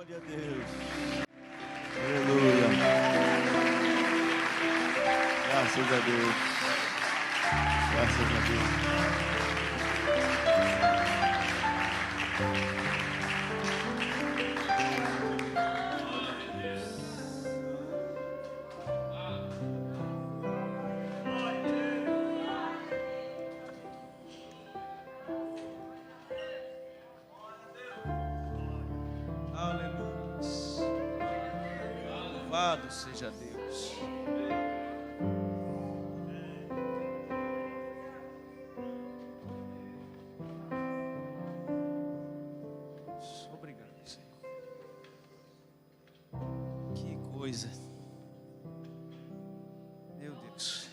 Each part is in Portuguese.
Glória a Deus. Aleluia. Graças a Deus. Graças a Deus. Louvado seja Deus. Obrigado, Senhor. Que coisa. Meu Deus.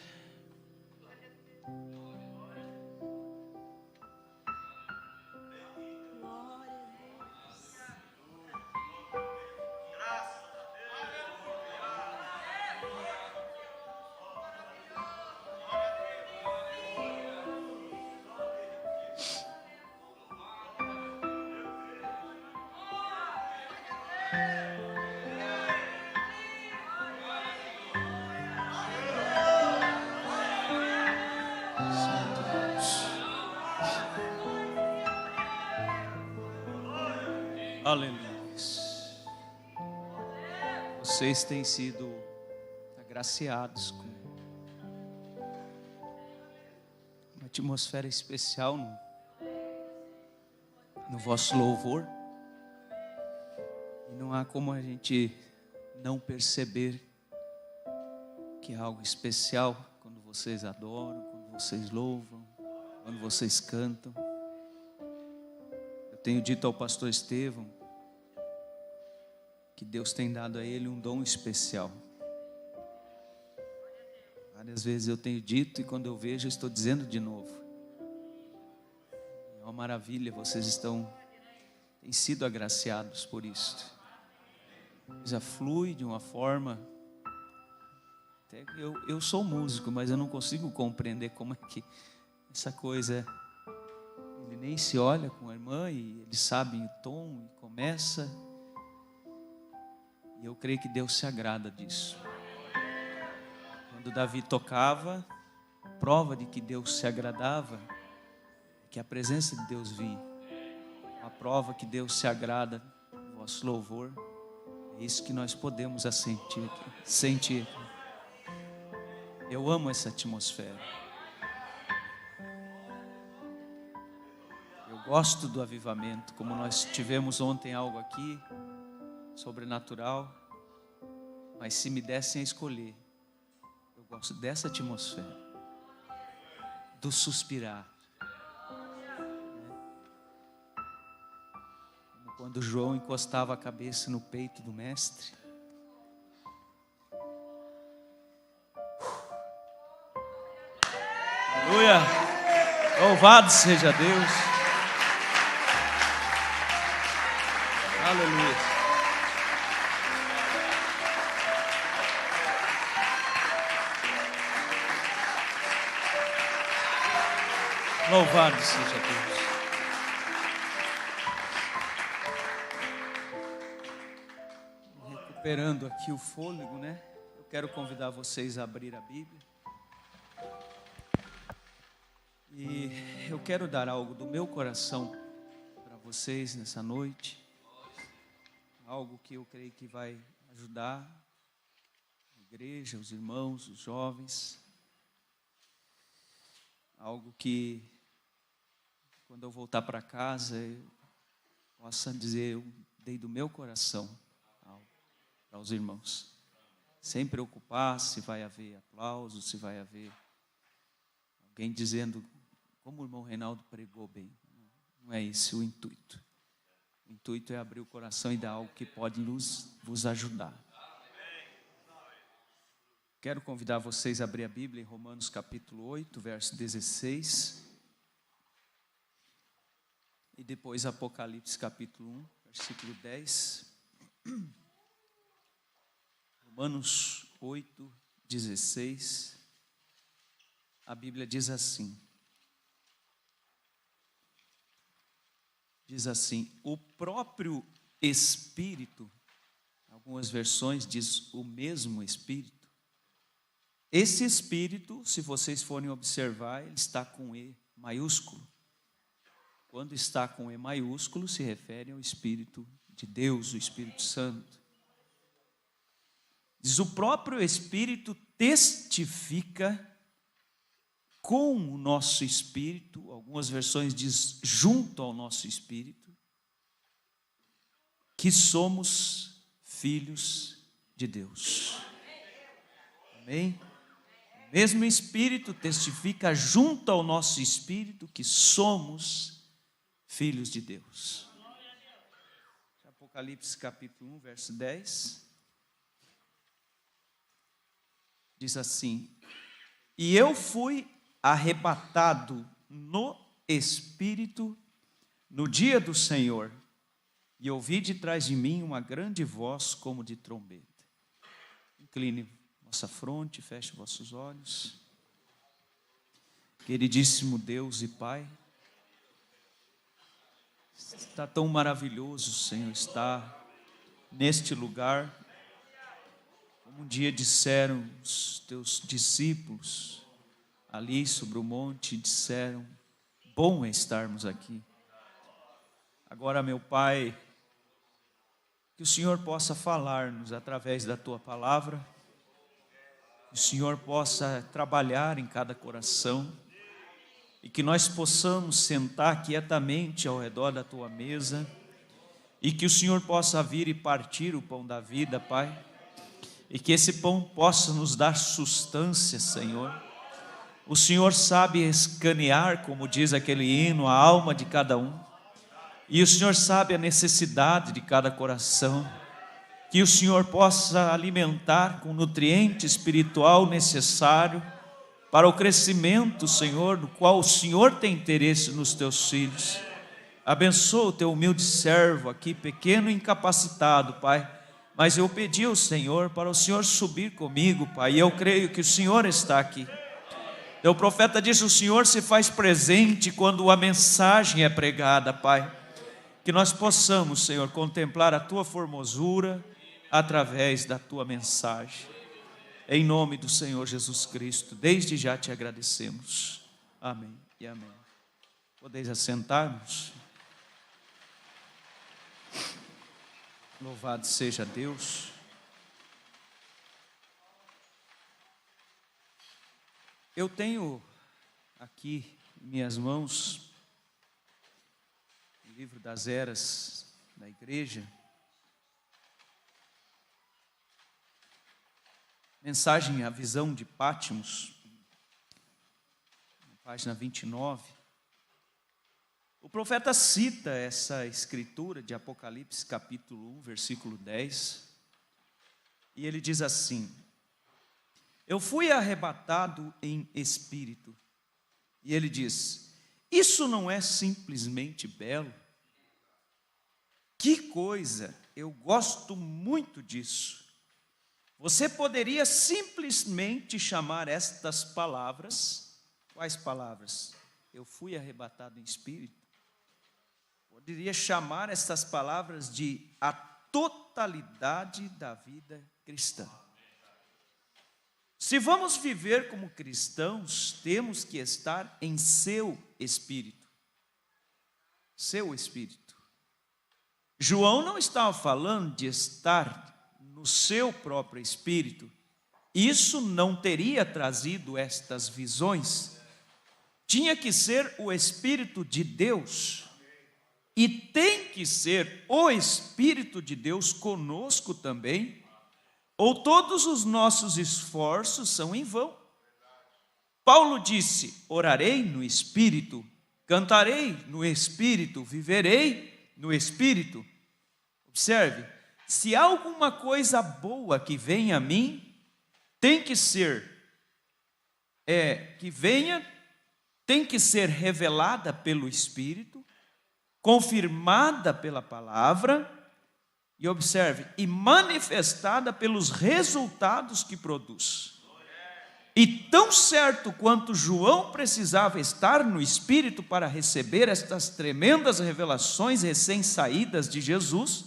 Aleluia. Vocês têm sido agraciados com uma atmosfera especial no vosso louvor. E não há como a gente não perceber que é algo especial quando vocês adoram, quando vocês louvam, quando vocês cantam. Eu tenho dito ao pastor Estevão que Deus tem dado a ele um dom especial. Várias vezes eu tenho dito e quando eu vejo eu estou dizendo de novo. É uma maravilha, vocês têm sido agraciados por isso. Já flui de uma forma. Até eu sou músico, mas eu não consigo compreender como é que essa coisa. Ele nem se olha com a irmã e eles sabem o tom e começa. E eu creio que Deus se agrada disso. Quando Davi tocava, prova de que Deus se agradava, que a presença de Deus vinha. A prova que Deus se agrada do vosso louvor. É isso que nós podemos sentir aqui. Eu amo essa atmosfera. Eu gosto do avivamento, como nós tivemos ontem algo aqui sobrenatural, mas se me dessem a escolher, eu gosto dessa atmosfera, do suspirar, como quando João encostava a cabeça no peito do mestre. Aleluia, louvado seja Deus, aleluia. Louvado seja Deus. Recuperando aqui o fôlego, né? Eu quero convidar vocês a abrir a Bíblia. E eu quero dar algo do meu coração para vocês nessa noite. Algo que eu creio que vai ajudar a igreja, os irmãos, os jovens. Algo que, quando eu voltar para casa, eu possa dizer, eu dei do meu coração para os irmãos. Sem preocupar se vai haver aplauso, se vai haver alguém dizendo, como o irmão Reinaldo pregou bem. Não é esse o intuito. O intuito é abrir o coração e dar algo que pode vos ajudar. Quero convidar vocês a abrir a Bíblia em Romanos capítulo 8, verso 16. E depois Apocalipse capítulo 1, versículo 10. Romanos 8, 16. A Bíblia diz assim. Diz assim: o próprio Espírito, algumas versões diz o mesmo Espírito. Esse Espírito, se vocês forem observar, ele está com E maiúsculo. Quando está com E maiúsculo, se refere ao Espírito de Deus, o Espírito Santo. Diz, o próprio Espírito testifica com o nosso espírito, algumas versões diz junto ao nosso espírito, que somos filhos de Deus. Amém? O mesmo Espírito testifica junto ao nosso espírito que somos filhos de Deus. Apocalipse capítulo 1, verso 10. Diz assim: e eu fui arrebatado no Espírito no dia do Senhor, e ouvi de trás de mim uma grande voz como de trombeta. Incline vossa fronte, feche vossos olhos. Queridíssimo Deus e Pai, está tão maravilhoso, Senhor, estar neste lugar. Como um dia disseram os teus discípulos ali sobre o monte, disseram, bom é estarmos aqui. Agora, meu Pai, que o Senhor possa falar-nos através da Tua palavra, que o Senhor possa trabalhar em cada coração, e que nós possamos sentar quietamente ao redor da Tua mesa, e que o Senhor possa vir e partir o pão da vida, Pai, e que esse pão possa nos dar sustância, Senhor. O Senhor sabe escanear, como diz aquele hino, a alma de cada um. E o Senhor sabe a necessidade de cada coração. Que o Senhor possa alimentar com o nutriente espiritual necessário para o crescimento, Senhor, no qual o Senhor tem interesse nos teus filhos. Abençoa o teu humilde servo aqui, pequeno e incapacitado, Pai. Mas eu pedi ao Senhor para o Senhor subir comigo, Pai, e eu creio que o Senhor está aqui. O profeta diz, o Senhor se faz presente quando a mensagem é pregada, Pai. Que nós possamos, Senhor, contemplar a Tua formosura através da Tua mensagem. Em nome do Senhor Jesus Cristo, desde já te agradecemos. Amém e amém. Podeis assentar-nos. Louvado seja Deus. Eu tenho aqui em minhas mãos o livro das eras da igreja. Mensagem à visão de Pátimos, página 29. O profeta cita essa escritura de Apocalipse capítulo 1, versículo 10. E ele diz assim: eu fui arrebatado em espírito. E ele diz, isso não é simplesmente belo? Que coisa, eu gosto muito disso. Você poderia simplesmente chamar estas palavras, quais palavras? Eu fui arrebatado em espírito. Poderia chamar estas palavras de a totalidade da vida cristã. Se vamos viver como cristãos, temos que estar em seu espírito. Seu espírito. João não estava falando de estar no seu próprio espírito. Isso não teria trazido estas visões. Tinha que ser o Espírito de Deus. E tem que ser o Espírito de Deus conosco também, ou todos os nossos esforços são em vão. Paulo disse, orarei no Espírito, cantarei no Espírito, viverei no Espírito. Observe, se há alguma coisa boa que venha a mim, tem que ser, tem que ser revelada pelo Espírito, confirmada pela palavra, e observe, e manifestada pelos resultados que produz. E tão certo quanto João precisava estar no Espírito para receber estas tremendas revelações recém-saídas de Jesus,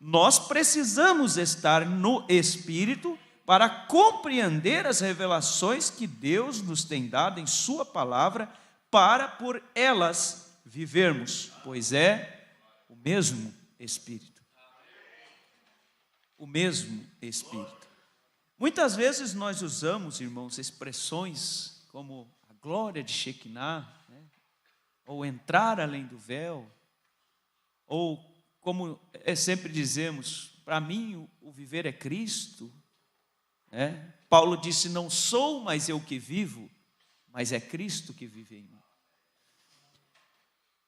nós precisamos estar no Espírito para compreender as revelações que Deus nos tem dado em sua palavra, para por elas vivermos, pois é o mesmo Espírito. O mesmo Espírito. Muitas vezes nós usamos, irmãos, expressões como a glória de Shekinah, né? Ou entrar além do véu, ou como sempre dizemos, para mim o viver é Cristo. Paulo disse, não sou mais eu que vivo, mas é Cristo que vive em mim.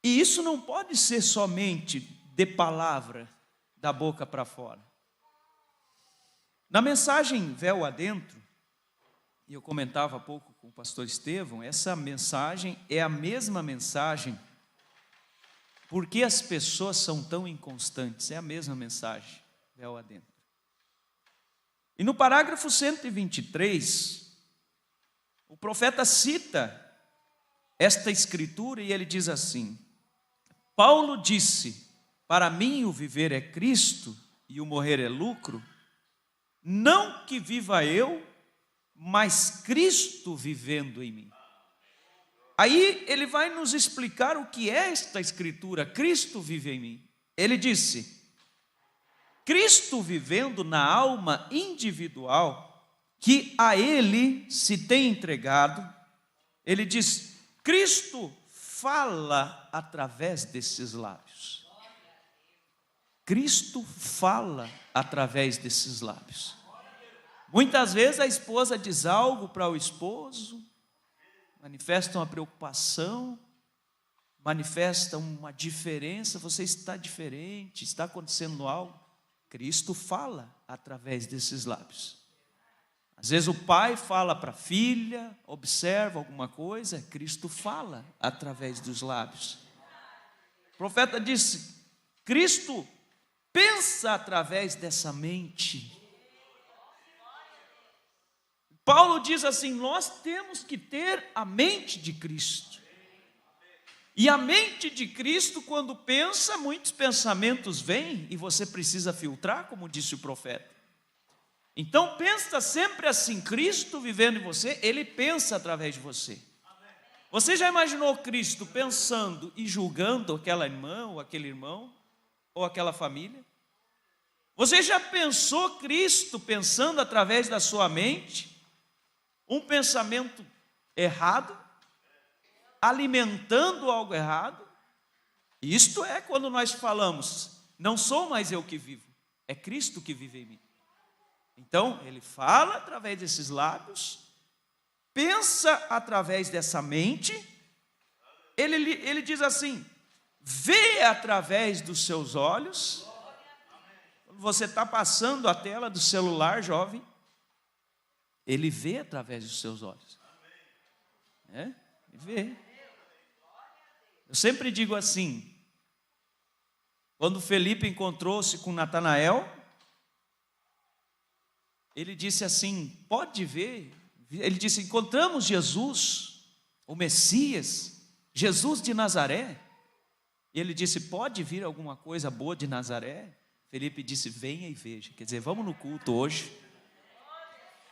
E isso não pode ser somente de palavra, da boca para fora. Na mensagem Véu Adentro, e eu comentava há pouco com o pastor Estevão, essa mensagem é a mesma mensagem. Por que as pessoas são tão inconstantes? É a mesma mensagem, Véu Adentro. E no parágrafo 123, o profeta cita esta escritura e ele diz assim: Paulo disse, para mim o viver é Cristo e o morrer é lucro, não que viva eu, mas Cristo vivendo em mim. Aí ele vai nos explicar o que é esta escritura, Cristo vive em mim. Ele disse, Cristo vivendo na alma individual, que a ele se tem entregado, ele diz, Cristo fala através desses lábios. Cristo fala através desses lábios. Muitas vezes a esposa diz algo para o esposo, manifesta uma preocupação, manifesta uma diferença, você está diferente, está acontecendo algo. Cristo fala através desses lábios. Às vezes o pai fala para a filha, observa alguma coisa, Cristo fala através dos lábios. O profeta disse, Cristo pensa através dessa mente. Paulo diz assim, nós temos que ter a mente de Cristo. E a mente de Cristo, quando pensa, muitos pensamentos vêm e você precisa filtrar, como disse o profeta. Então pensa sempre assim, Cristo vivendo em você, Ele pensa através de você. Você já imaginou Cristo pensando e julgando aquela irmã, ou aquele irmão, ou aquela família? Você já pensou Cristo pensando através da sua mente, um pensamento errado, alimentando algo errado? Isto é quando nós falamos, não sou mais eu que vivo, é Cristo que vive em mim. Então, ele fala através desses lábios, pensa através dessa mente, ele diz assim, vê através dos seus olhos. Quando você está passando a tela do celular, jovem, ele vê através dos seus olhos. Ele vê. Eu sempre digo assim, quando Felipe encontrou-se com Natanael, ele disse assim, pode ver, ele disse, encontramos Jesus, o Messias, Jesus de Nazaré. E ele disse, pode vir alguma coisa boa de Nazaré? Felipe disse, venha e veja, quer dizer, vamos no culto hoje.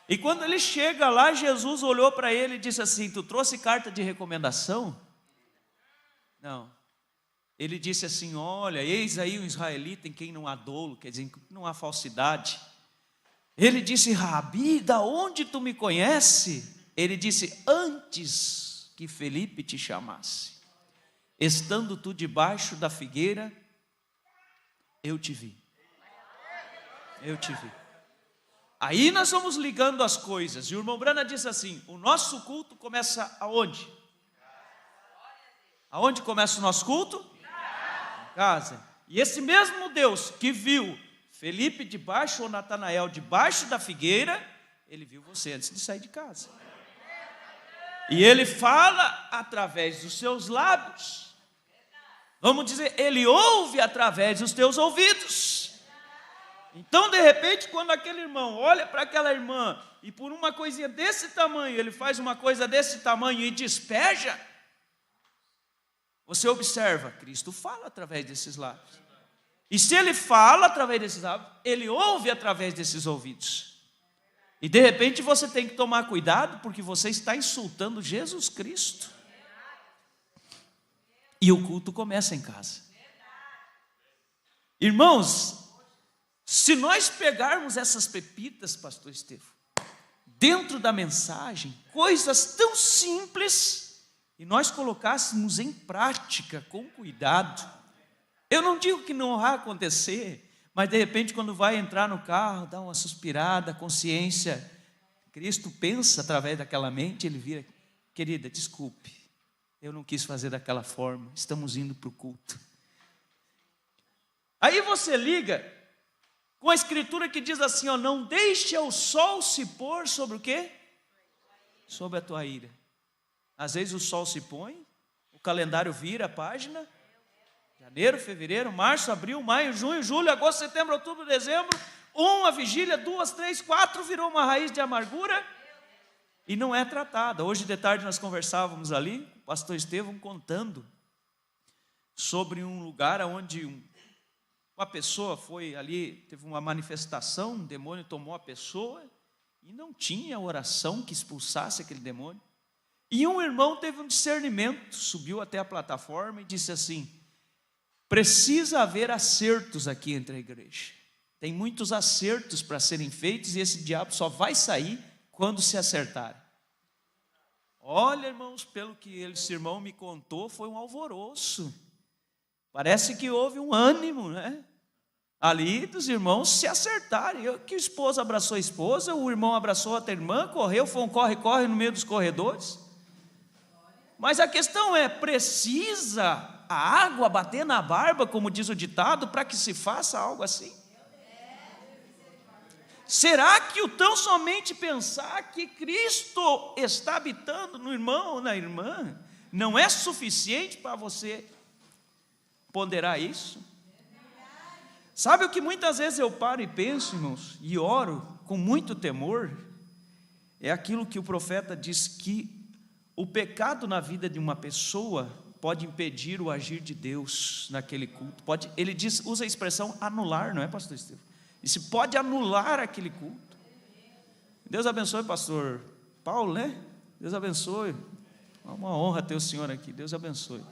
E quando ele chega lá, Jesus olhou para ele e disse assim, tu trouxe carta de recomendação? Não. Ele disse assim, olha, eis aí um israelita em quem não há dolo, quer dizer, não há falsidade. Ele disse, Rabi, da onde tu me conhece? Ele disse, antes que Felipe te chamasse, estando tu debaixo da figueira, eu te vi. Eu te vi. Aí nós vamos ligando as coisas. E o irmão Brana disse assim, o nosso culto começa aonde? Aonde começa o nosso culto? Em casa. E esse mesmo Deus que viu Felipe debaixo, ou Natanael debaixo da figueira, ele viu você antes de sair de casa. E ele fala através dos seus lábios. Vamos dizer, ele ouve através dos teus ouvidos. Então, de repente, quando aquele irmão olha para aquela irmã, e por uma coisinha desse tamanho, ele faz uma coisa desse tamanho e despeja, você observa, Cristo fala através desses lábios. E se ele fala através desses hábitos, ele ouve através desses ouvidos. E de repente você tem que tomar cuidado, porque você está insultando Jesus Cristo. E o culto começa em casa. Irmãos, se nós pegarmos essas pepitas, pastor Estevão, dentro da mensagem, coisas tão simples, e nós colocássemos em prática com cuidado, eu não digo que não vai acontecer, mas de repente quando vai entrar no carro, dá uma suspirada, consciência, Cristo pensa através daquela mente, ele vira: querida, desculpe, eu não quis fazer daquela forma, estamos indo para o culto. Aí você liga com a escritura que diz assim, ó, não deixe o sol se pôr sobre o quê? Sobre a tua ira. Às vezes o sol se põe, o calendário vira a página, janeiro, fevereiro, março, abril, maio, junho, julho, agosto, setembro, outubro, dezembro, uma vigília, 2, 3, 4, virou uma raiz de amargura e não é tratada. Hoje de tarde nós conversávamos ali, o pastor Estevão contando sobre um lugar onde uma pessoa foi ali, teve uma manifestação, um demônio tomou a pessoa e não tinha oração que expulsasse aquele demônio. E um irmão teve um discernimento, subiu até a plataforma e disse assim: precisa haver acertos aqui entre a igreja. Tem muitos acertos para serem feitos e esse diabo só vai sair quando se acertar. Olha, irmãos, pelo que esse irmão me contou, foi um alvoroço. Parece que houve um ânimo, né? Ali dos irmãos se acertarem. Que a esposa abraçou a esposa, o irmão abraçou a outra irmã, correu, foi um corre-corre no meio dos corredores. Mas a questão é, precisa a água bater na barba, como diz o ditado, para que se faça algo assim? Será que o tão somente pensar que Cristo está habitando no irmão ou na irmã não é suficiente para você ponderar isso? Sabe o que muitas vezes eu paro e penso, irmãos, e oro com muito temor? É aquilo que o profeta diz, que o pecado na vida de uma pessoa pode impedir o agir de Deus naquele culto. Ele diz, usa a expressão anular, não é, pastor Estevão? Isso pode anular aquele culto. Deus abençoe, pastor Paulo, né? Deus abençoe. É uma honra ter o senhor aqui. Deus abençoe.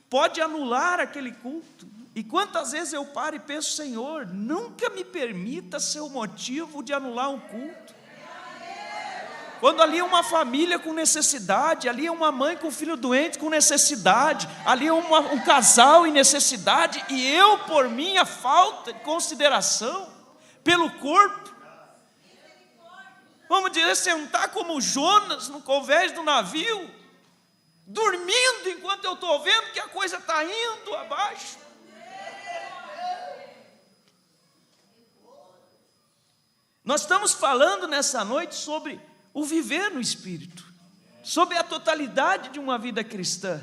Pode anular aquele culto. E quantas vezes eu paro e penso, Senhor, nunca me permita ser o motivo de anular um culto. Quando ali é uma família com necessidade, ali é uma mãe com filho doente com necessidade, ali é um casal em necessidade, e eu, por minha falta de consideração pelo corpo, vamos dizer, sentar como Jonas no convés do navio, dormindo enquanto eu estou vendo que a coisa está indo abaixo. Nós estamos falando nessa noite sobre o viver no Espírito, sobre a totalidade de uma vida cristã.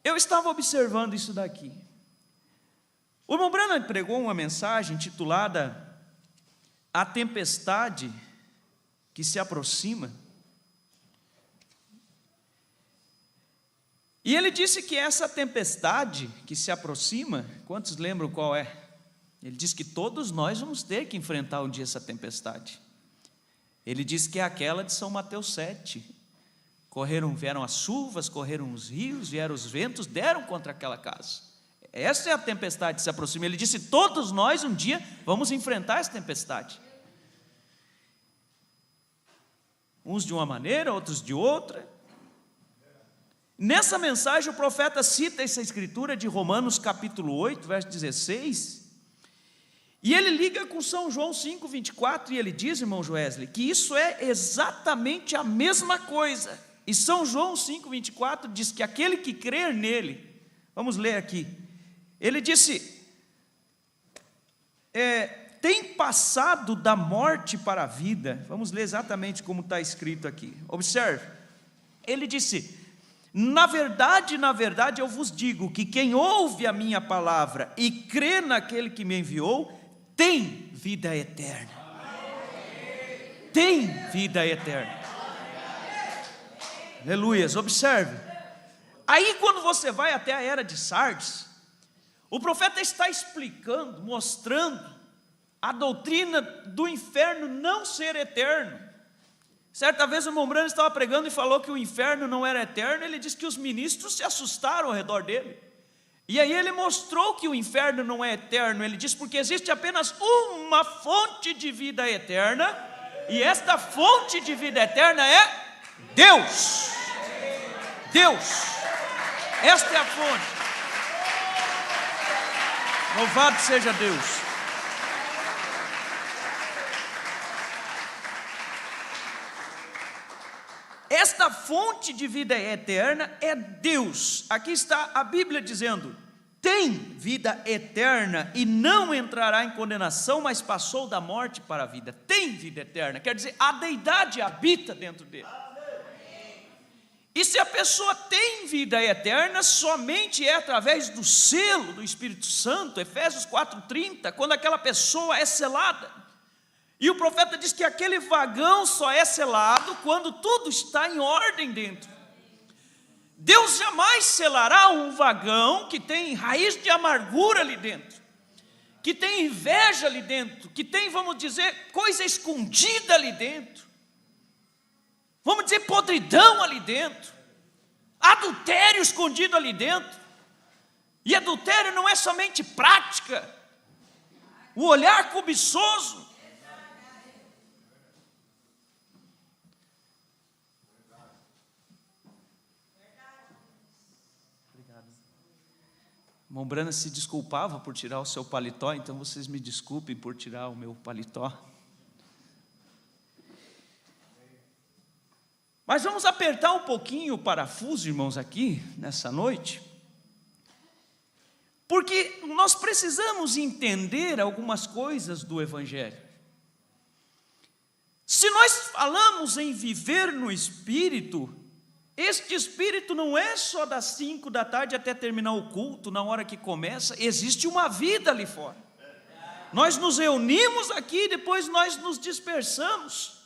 Eu estava observando isso daqui. O irmão Branham pregou uma mensagem intitulada A Tempestade que se Aproxima. E ele disse que essa tempestade que se aproxima, quantos lembram qual é? Ele diz que todos nós vamos ter que enfrentar um dia essa tempestade. Ele diz que é aquela de São Mateus 7. Vieram as chuvas, correram os rios, vieram os ventos, deram contra aquela casa. Essa é a tempestade que se aproxima. Ele disse, todos nós um dia vamos enfrentar essa tempestade. Uns de uma maneira, outros de outra. Nessa mensagem o profeta cita essa escritura de Romanos capítulo 8, verso 16, e ele liga com São João 5,24, e ele diz, irmão Joesley, que isso é exatamente a mesma coisa. E São João 5,24 diz que aquele que crer nele, vamos ler aqui, ele disse, tem passado da morte para a vida. Vamos ler exatamente como está escrito aqui, observe, ele disse, na verdade, eu vos digo que quem ouve a minha palavra e crê naquele que me enviou, tem vida eterna. Tem vida eterna. Aleluias, observe. Aí quando você vai até a era de Sardes, o profeta está explicando, mostrando a doutrina do inferno não ser eterno. Certa vez o irmão Branham estava pregando e falou que o inferno não era eterno. Ele disse que os ministros se assustaram ao redor dele. E aí ele mostrou que o inferno não é eterno. Ele disse porque existe apenas uma fonte de vida eterna, e esta fonte de vida eterna é Deus. Deus, esta é a fonte. Louvado seja Deus. Esta fonte de vida eterna é Deus. Aqui está a Bíblia dizendo: tem vida eterna e não entrará em condenação, mas passou da morte para a vida. Tem vida eterna, quer dizer, a deidade habita dentro dele. E se a pessoa tem vida eterna, somente é através do selo do Espírito Santo, Efésios 4:30, quando aquela pessoa é selada. E o profeta diz que aquele vagão só é selado quando tudo está em ordem dentro. Deus jamais selará um vagão que tem raiz de amargura ali dentro, que tem inveja ali dentro, que tem, vamos dizer, coisa escondida ali dentro, vamos dizer, podridão ali dentro, adultério escondido ali dentro. E adultério não é somente prática, o olhar cobiçoso. O irmão Branham se desculpava por tirar o seu paletó, então vocês me desculpem por tirar o meu paletó. Mas vamos apertar um pouquinho o parafuso, irmãos, aqui, nessa noite, porque nós precisamos entender algumas coisas do Evangelho. Se nós falamos em viver no Espírito, este Espírito não é só das 5 da tarde até terminar o culto, na hora que começa, existe uma vida ali fora. Nós nos reunimos aqui, depois nós nos dispersamos,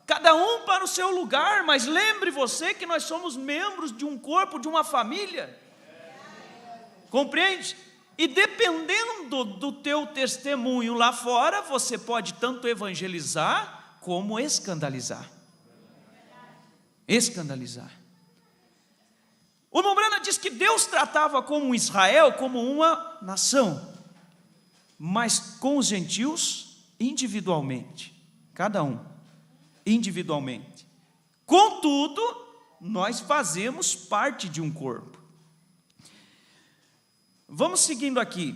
cada um para o seu lugar, mas lembre você que nós somos membros de um corpo, de uma família, compreende? E dependendo do teu testemunho lá fora, você pode tanto evangelizar, como escandalizar. Escandalizar. O irmão Branham diz que Deus tratava com Israel como uma nação, mas com os gentios individualmente, cada um individualmente. Contudo, nós fazemos parte de um corpo. Vamos seguindo aqui.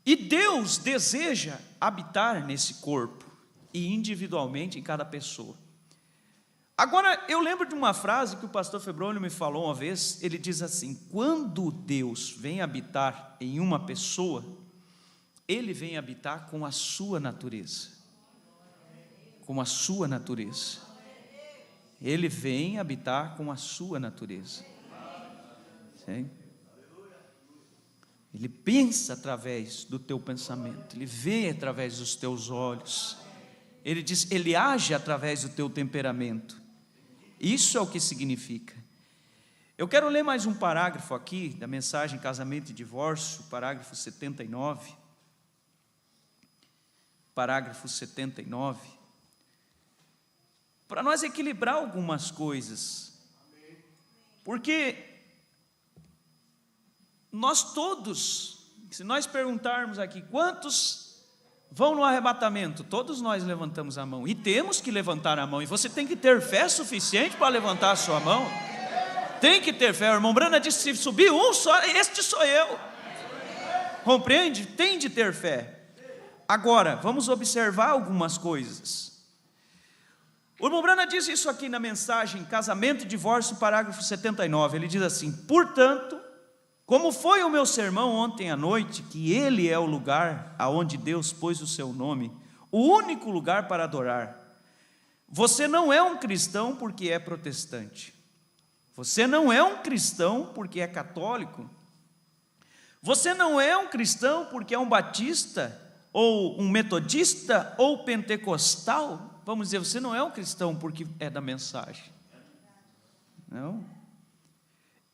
E Deus deseja habitar nesse corpo e individualmente em cada pessoa. Agora, eu lembro de uma frase que o pastor Febrônio me falou uma vez. Ele diz assim: quando Deus vem habitar em uma pessoa, Ele vem habitar com a sua natureza. Com a sua natureza. Ele vem habitar com a sua natureza. Sim? Ele pensa através do teu pensamento, Ele vê através dos teus olhos. Ele diz, Ele age através do teu temperamento. Isso é o que significa. Eu quero ler mais um parágrafo aqui da mensagem Casamento e Divórcio, parágrafo 79. Parágrafo 79. Para nós equilibrar algumas coisas. Porque nós todos, se nós perguntarmos aqui, quantos vão no arrebatamento? Todos nós levantamos a mão, e temos que levantar a mão, e você tem que ter fé suficiente para levantar a sua mão, tem que ter fé. O irmão Branham disse, se subir um só, este sou eu, compreende? Tem de ter fé. Agora, vamos observar algumas coisas. O irmão Branham diz isso aqui na mensagem Casamento e Divórcio, parágrafo 79, ele diz assim: portanto, como foi o meu sermão ontem à noite, que Ele é o lugar aonde Deus pôs o seu nome, o único lugar para adorar. Você não é um cristão porque é protestante. Você não é um cristão porque é católico. Você não é um cristão porque é um batista, ou um metodista, ou pentecostal. Vamos dizer, você não é um cristão porque é da mensagem. Não.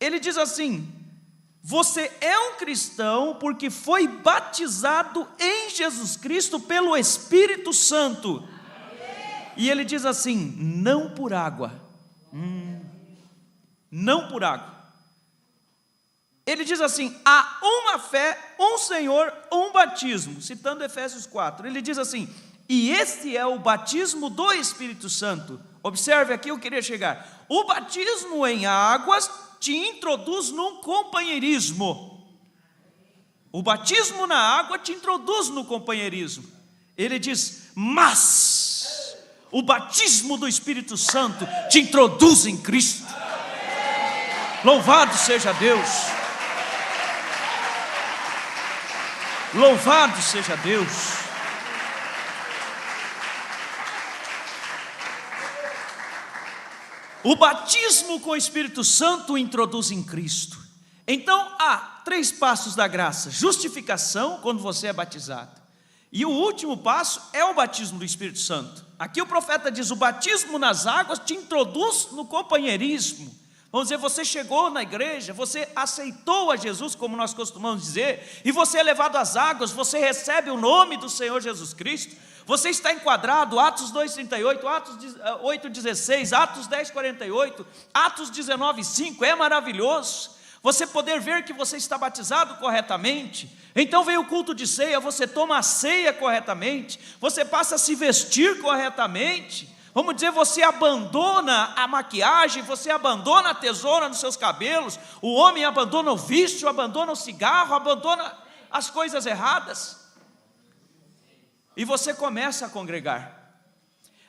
Ele diz assim: você é um cristão porque foi batizado em Jesus Cristo pelo Espírito Santo. E ele diz assim: não por água. Não por água. Ele diz assim: há uma fé, um Senhor, um batismo, citando Efésios 4. Ele diz assim: e esse é o batismo do Espírito Santo. Observe aqui, eu queria chegar. O batismo em águas te introduz num companheirismo. O batismo na água te introduz no companheirismo. Ele diz: mas o batismo do Espírito Santo te introduz em Cristo. Louvado seja Deus. Louvado seja Deus. O batismo com o Espírito Santo o introduz em Cristo. Então há 3 passos da graça: justificação, quando você é batizado, e o último passo é o batismo do Espírito Santo. Aqui o profeta diz: o batismo nas águas te introduz no companheirismo. Vamos dizer, você chegou na igreja, você aceitou a Jesus, como nós costumamos dizer, e você é levado às águas, você recebe o nome do Senhor Jesus Cristo, você está enquadrado, Atos 2,38, Atos 8,16, Atos 10,48, Atos 19,5, é maravilhoso, você poder ver que você está batizado corretamente. Então vem o culto de ceia, você toma a ceia corretamente, você passa a se vestir corretamente. Vamos dizer, você abandona a maquiagem, você abandona a tesoura nos seus cabelos, o homem abandona o vício, abandona o cigarro, abandona as coisas erradas, e você começa a congregar.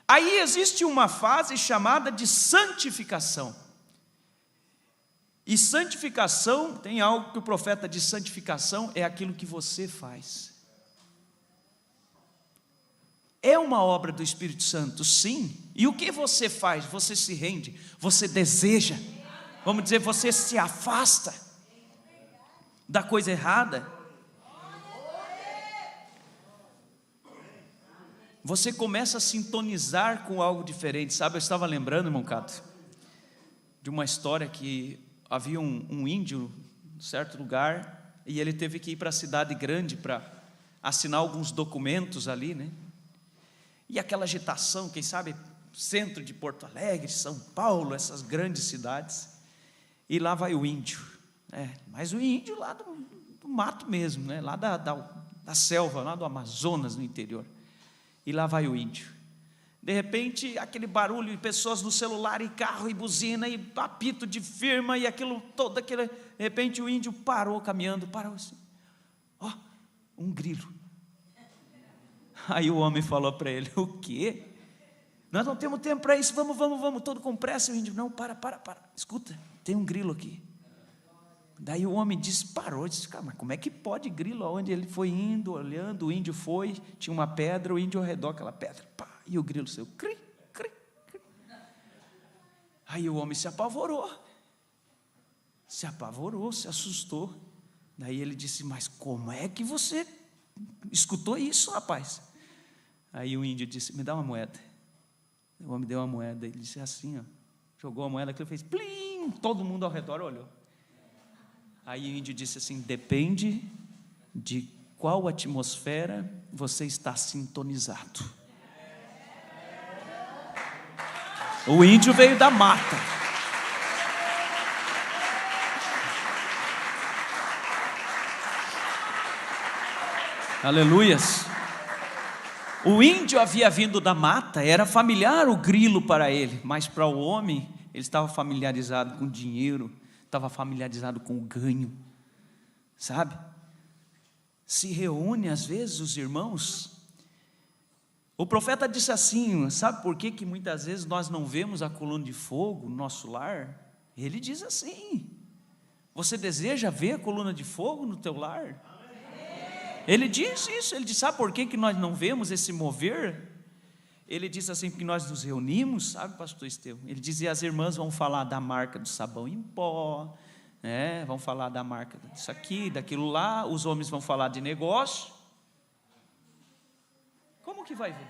Aí existe uma fase chamada de santificação, e santificação, tem algo que o profeta diz: santificação é aquilo que você faz. É uma obra do Espírito Santo, sim. E o que você faz? Você se rende, você deseja, vamos dizer, você se afasta da coisa errada. Você começa a sintonizar com algo diferente. Sabe, eu estava lembrando, irmão Cato, de uma história que havia um índio em certo lugar, e ele teve que ir para a cidade grande para assinar alguns documentos ali, né? E aquela agitação, quem sabe, centro de Porto Alegre, São Paulo, essas grandes cidades, e lá vai o índio, mas o índio lá do mato mesmo, né? Lá da selva, lá do Amazonas, no interior, e lá vai o índio. De repente, aquele barulho de pessoas no celular, e carro, e buzina, e apito de firma, e aquilo todo, de repente o índio parou caminhando, parou assim, um grilo. Aí o homem falou para ele: o quê? Nós não temos tempo para isso, vamos, todo com pressa. O índio: não, para, escuta, tem um grilo aqui. Daí o homem parou, disse: cara, mas como é que pode grilo? Aonde ele foi indo, olhando, o índio foi, tinha uma pedra, o índio ao redor aquela pedra, pá, e o grilo saiu, cri, cri, cri. Aí o homem se apavorou, se assustou. Daí ele disse: mas como é que você escutou isso, rapaz? Aí o índio disse: me dá uma moeda. O homem deu uma moeda, ele disse assim, jogou a moeda, aquilo fez plim, todo mundo ao redor olhou. Aí o índio disse assim: depende de qual atmosfera você está sintonizado. O índio veio da mata. Aleluias. O índio havia vindo da mata, era familiar o grilo para ele, mas para o homem, ele estava familiarizado com dinheiro, estava familiarizado com o ganho, sabe? Se reúne às vezes os irmãos. O profeta disse assim: sabe por que muitas vezes nós não vemos a coluna de fogo no nosso lar? Ele diz assim: você deseja ver a coluna de fogo no teu lar? Ele diz isso, ele diz: sabe por que nós não vemos esse mover? Ele diz assim: porque nós nos reunimos, sabe, pastor Estevão? Ele dizia: as irmãs vão falar da marca do sabão em pó, vão falar da marca disso aqui, daquilo lá, os homens vão falar de negócio. Como que vai ver?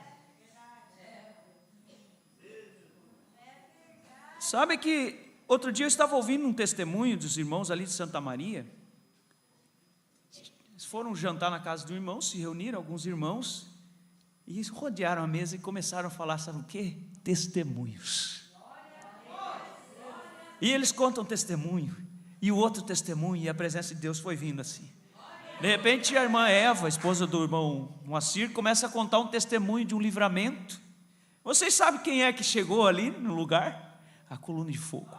Sabe que Outro dia eu estava ouvindo um testemunho dos irmãos ali de Santa Maria. Eles foram jantar na casa do irmão, se reuniram alguns irmãos e rodearam a mesa e começaram a falar, sabe o quê? Testemunhos. E eles contam testemunho, e o outro testemunho, e a presença de Deus foi vindo assim. De repente a irmã Eva, esposa do irmão Moacir, começa a contar um testemunho de um livramento. Vocês sabem quem é que chegou ali no lugar? A coluna de fogo.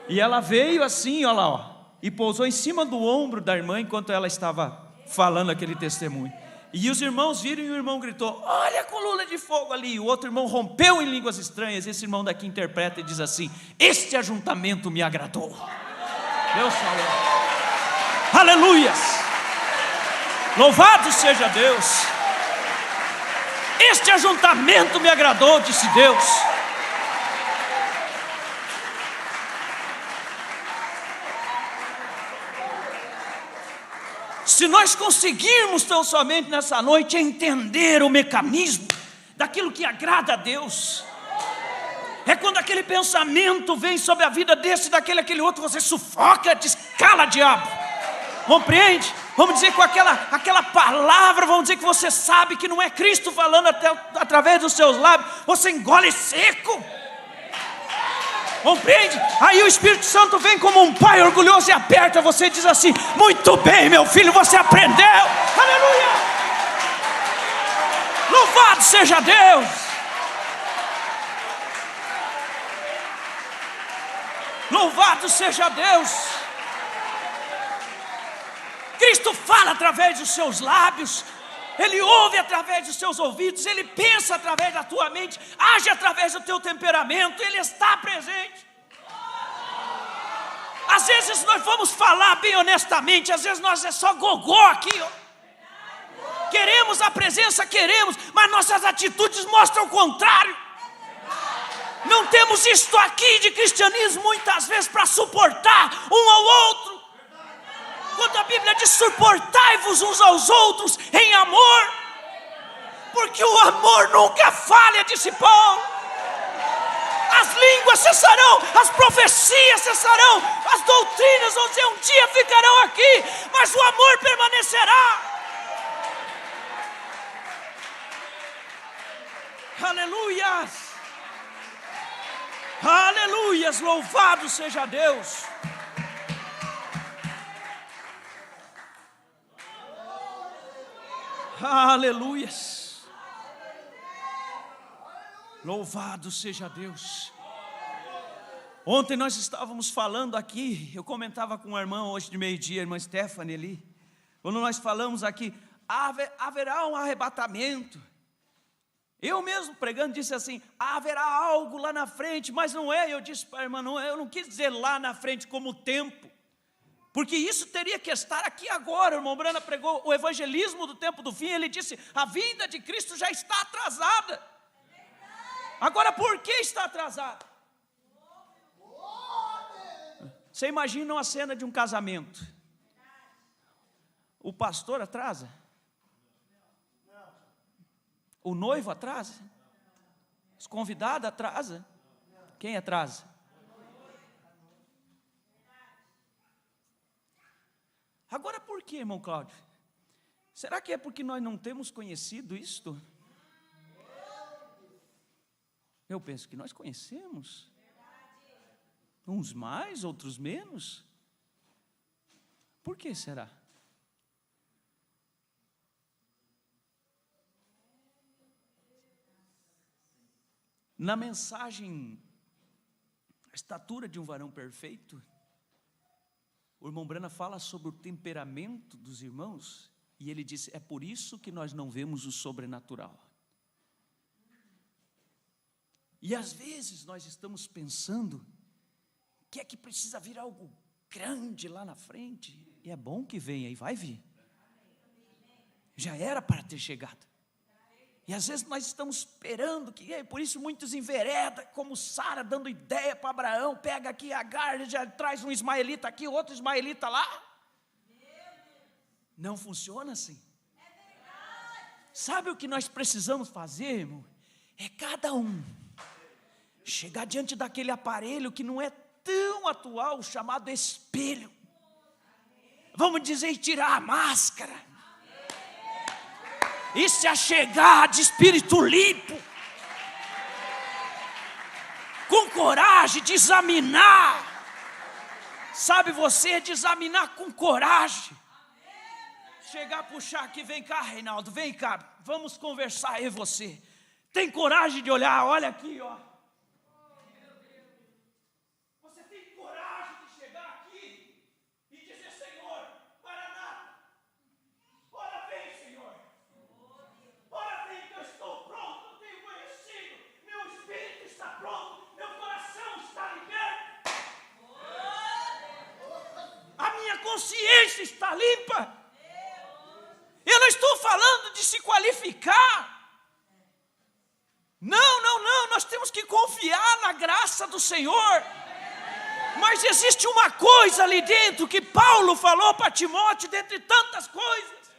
E ela veio assim, olha lá, ó, e pousou em cima do ombro da irmã enquanto ela estava falando aquele testemunho. E os irmãos viram e o irmão gritou, olha a coluna de fogo ali. E o outro irmão rompeu em línguas estranhas. Esse irmão daqui interpreta e diz assim, este ajuntamento me agradou. Deus falou. Aleluias. Louvado seja Deus. Este ajuntamento me agradou, disse Deus. Se nós conseguirmos tão somente nessa noite entender o mecanismo daquilo que agrada a Deus, é quando aquele pensamento vem sobre a vida desse, daquele, aquele outro, você sufoca, descala, diabo. Compreende? Vamos dizer com aquela palavra, vamos dizer que você sabe que não é Cristo falando através dos seus lábios, você engole seco. Compreende? Aí o Espírito Santo vem como um pai orgulhoso e aperta você e diz assim, muito bem meu filho, você aprendeu. Aleluia! Louvado seja Deus. Louvado seja Deus. Cristo fala através dos seus lábios, Ele ouve através dos seus ouvidos, Ele pensa através da tua mente, age através do teu temperamento, Ele está presente. Às vezes nós vamos falar bem honestamente, às vezes nós é só gogó aqui, ó. Queremos a presença, queremos, mas nossas atitudes mostram o contrário. Não temos isto aqui de cristianismo muitas vezes para suportar um ao outro. Quando a Bíblia diz suportai-vos uns aos outros em amor, porque o amor nunca falha, disse Paulo. As línguas cessarão, as profecias cessarão, as doutrinas, vão dizer, um dia ficarão aqui, mas o amor permanecerá. Aleluias, aleluias, louvado seja Deus. Aleluias. Louvado seja Deus. Ontem nós estávamos falando aqui, eu comentava com a irmã hoje de meio-dia, a irmã Stephanie ali, quando nós falamos aqui, haverá um arrebatamento. Eu mesmo pregando disse assim, haverá algo lá na frente, mas não é, eu disse para a irmã, não é, eu não quis dizer lá na frente como tempo, porque isso teria que estar aqui agora. O irmão Brana pregou o evangelismo do tempo do fim, ele disse, a vinda de Cristo já está atrasada. Agora por que está atrasada? Você imagina uma cena de um casamento, o pastor atrasa? O noivo atrasa? Os convidados atrasam? Quem atrasa? Agora por que, irmão Cláudio? Será que é porque nós não temos conhecido isto? Eu penso que nós conhecemos. Uns mais, outros menos. Por que será? Na mensagem, a estatura de um varão perfeito, o irmão Brana fala sobre o temperamento dos irmãos, e ele disse, é por isso que nós não vemos o sobrenatural. E às vezes nós estamos pensando que é que precisa vir algo grande lá na frente, e é bom que venha, e vai vir. Já era para ter chegado. E às vezes nós estamos esperando, por isso muitos enveredam, como Sara, dando ideia para Abraão, pega aqui Agar, já traz um ismaelita aqui, outro ismaelita lá. Não funciona assim. Sabe o que nós precisamos fazer, irmão? É cada um chegar diante daquele aparelho que não é tão atual chamado espelho. Vamos dizer, tirar a máscara. E se achegar de espírito limpo. Com coragem de examinar. Sabe você, de examinar com coragem. Chegar, puxar aqui, vem cá, Reinaldo, vem cá. Vamos conversar, eu e você. Tem coragem de olhar, olha aqui, ó. Você tem coragem de chegar aqui e dizer, Senhor, Maranata, ora vem, Senhor. Ora vem que eu estou pronto, eu tenho conhecido, meu espírito está pronto, meu coração está liberto. A minha consciência está limpa. Eu não estou falando de se qualificar. Não, nós temos que confiar na graça do Senhor. Mas existe uma coisa ali dentro que Paulo falou para Timóteo, dentre tantas coisas.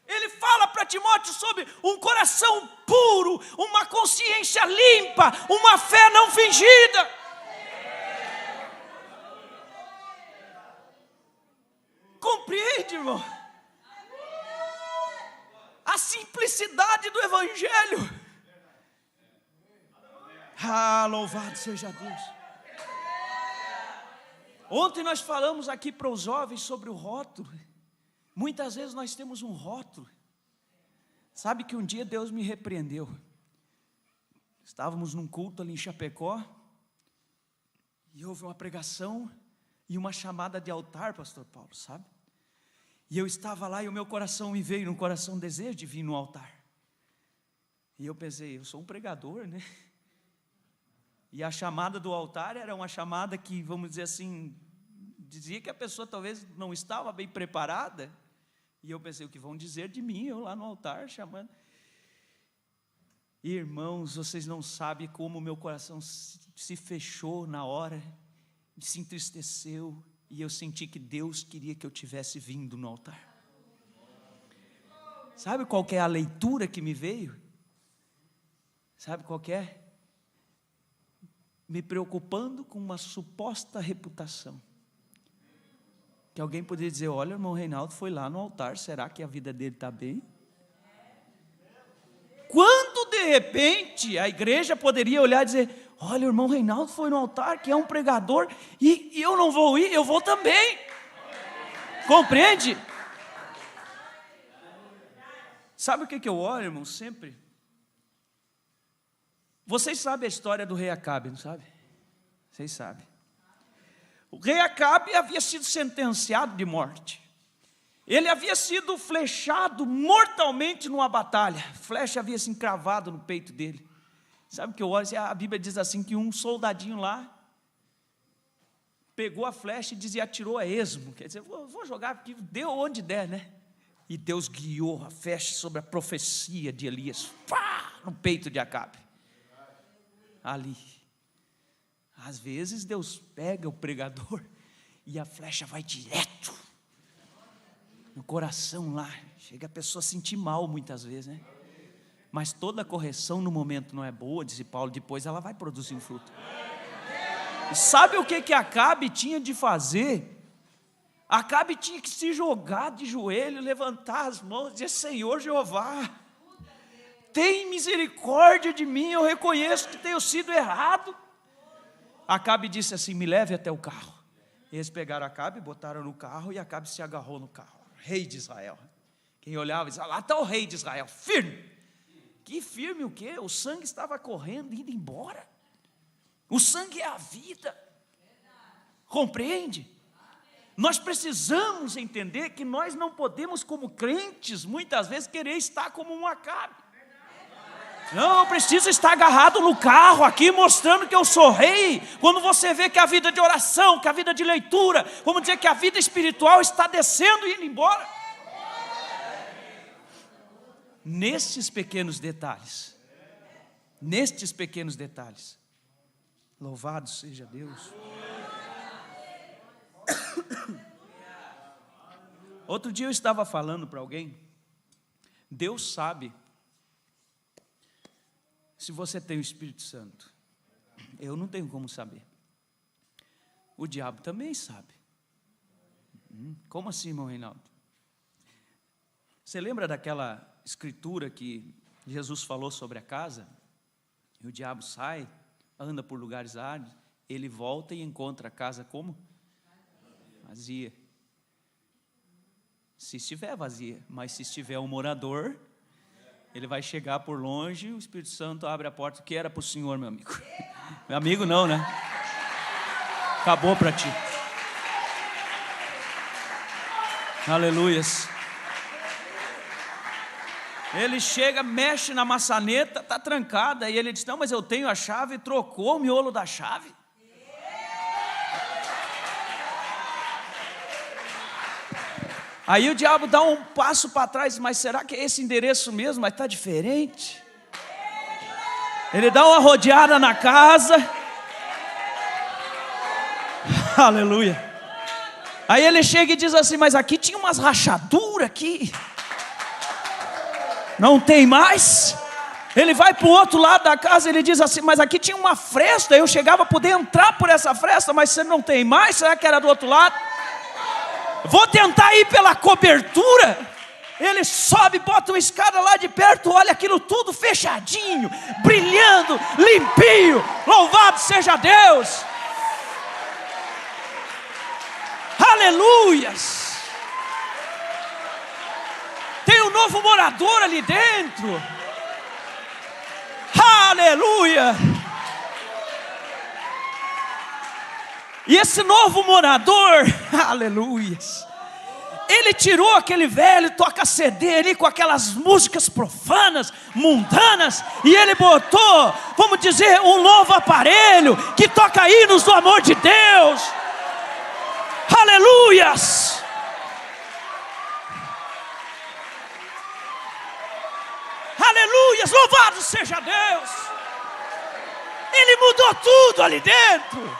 Ele fala para Timóteo sobre um coração puro, uma consciência limpa, uma fé não fingida. Compreende, irmão? A simplicidade do Evangelho. Ah, louvado seja Deus. Ontem nós falamos aqui para os jovens sobre o rótulo. Muitas vezes nós temos um rótulo. Sabe que um dia Deus me repreendeu. Estávamos num culto ali em Chapecó. E houve uma pregação e uma chamada de altar, pastor Paulo, sabe? E eu estava lá e o meu coração me veio, no coração um desejo de vir no altar. E eu pensei, eu sou um pregador, né? E a chamada do altar era uma chamada que, vamos dizer assim, dizia que a pessoa talvez não estava bem preparada. E eu pensei, o que vão dizer de mim, eu lá no altar chamando. Irmãos, vocês não sabem como o meu coração se fechou na hora, se entristeceu. E eu senti que Deus queria que eu tivesse vindo no altar. Sabe qual que é a leitura que me veio? Sabe qual que é? Me preocupando com uma suposta reputação. Que alguém poderia dizer, olha, o irmão Reinaldo foi lá no altar, será que a vida dele está bem? Quando de repente a igreja poderia olhar e dizer, olha, o irmão Reinaldo foi no altar, que é um pregador, e eu não vou ir, eu vou também. Compreende? Sabe o que eu oro, irmão, sempre? Vocês sabem a história do rei Acabe, não sabe? Vocês sabem. O rei Acabe havia sido sentenciado de morte. Ele havia sido flechado mortalmente numa batalha. A flecha havia se encravado no peito dele. Sabe o que eu oro? A Bíblia diz assim, que um soldadinho lá pegou a flecha e dizia, atirou a esmo. Quer dizer, vou jogar porque deu onde der, né? E Deus guiou a flecha sobre a profecia de Elias. Pá, no peito de Acabe. Ali. Às vezes Deus pega o pregador e a flecha vai direto no coração lá. Chega a pessoa a sentir mal muitas vezes, né? Mas toda correção no momento não é boa, disse Paulo, depois ela vai produzir um fruto. E sabe o que Acabe tinha de fazer? Acabe tinha que se jogar de joelho, levantar as mãos e dizer, Senhor Jeová, tem misericórdia de mim, eu reconheço que tenho sido errado. Acabe disse assim, me leve até o carro. Eles pegaram Acabe, botaram no carro e Acabe se agarrou no carro. Rei de Israel. Quem olhava dizia, lá está o rei de Israel, firme. Que firme o quê? O sangue estava correndo, indo embora. O sangue é a vida. Compreende? Nós precisamos entender que nós não podemos, como crentes, muitas vezes querer estar como um Acabe. Não, eu preciso estar agarrado no carro aqui, mostrando que eu sou rei. Quando você vê que a vida de oração, que a vida de leitura, vamos dizer que a vida espiritual está descendo e indo embora. Nestes pequenos detalhes. Nestes pequenos detalhes. Louvado seja Deus. Outro dia eu estava falando para alguém. Deus sabe se você tem o Espírito Santo. Eu não tenho como saber. o diabo também sabe. Como assim, irmão Reinaldo? Você lembra daquela escritura que Jesus falou sobre a casa? E o diabo sai, anda por lugares áridos, ele volta e encontra a casa como? Vazia. Se estiver vazia, mas se estiver um morador, ele vai chegar por longe, o Espírito Santo abre a porta, que era para o senhor, meu amigo. Meu amigo não, né? Acabou para ti. Aleluias. Ele chega, mexe na maçaneta, está trancada, e ele diz, não, mas eu tenho a chave, e trocou o miolo da chave. Aí o diabo dá um passo para trás, mas será que é esse endereço mesmo? Mas está diferente. Ele dá uma rodeada na casa. Aleluia. Aí ele chega e diz assim, mas aqui tinha umas rachaduras aqui. Não tem mais? Ele vai para o outro lado da casa, ele diz assim, mas aqui tinha uma fresta, eu chegava a poder entrar por essa fresta, mas você não tem mais? Será que era do outro lado? Vou tentar ir pela cobertura. Ele sobe, bota uma escada lá de perto, olha aquilo tudo fechadinho, brilhando, limpinho. Louvado seja Deus. Aleluias. Tem um novo morador ali dentro. Aleluia. E esse novo morador, aleluias, ele tirou aquele velho toca-CD ali com aquelas músicas profanas, mundanas, e ele botou, vamos dizer, um novo aparelho que toca hinos do amor de Deus. Aleluias. Aleluias, louvado seja Deus. Ele mudou tudo ali dentro.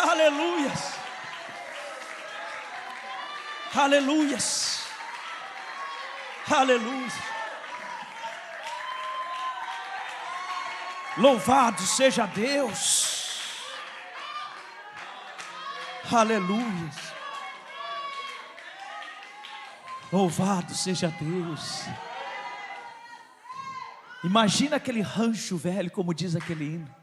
Aleluias. Aleluias. Aleluia. Louvado seja Deus. Aleluia. Louvado seja Deus. Imagina aquele rancho velho, como diz aquele hino.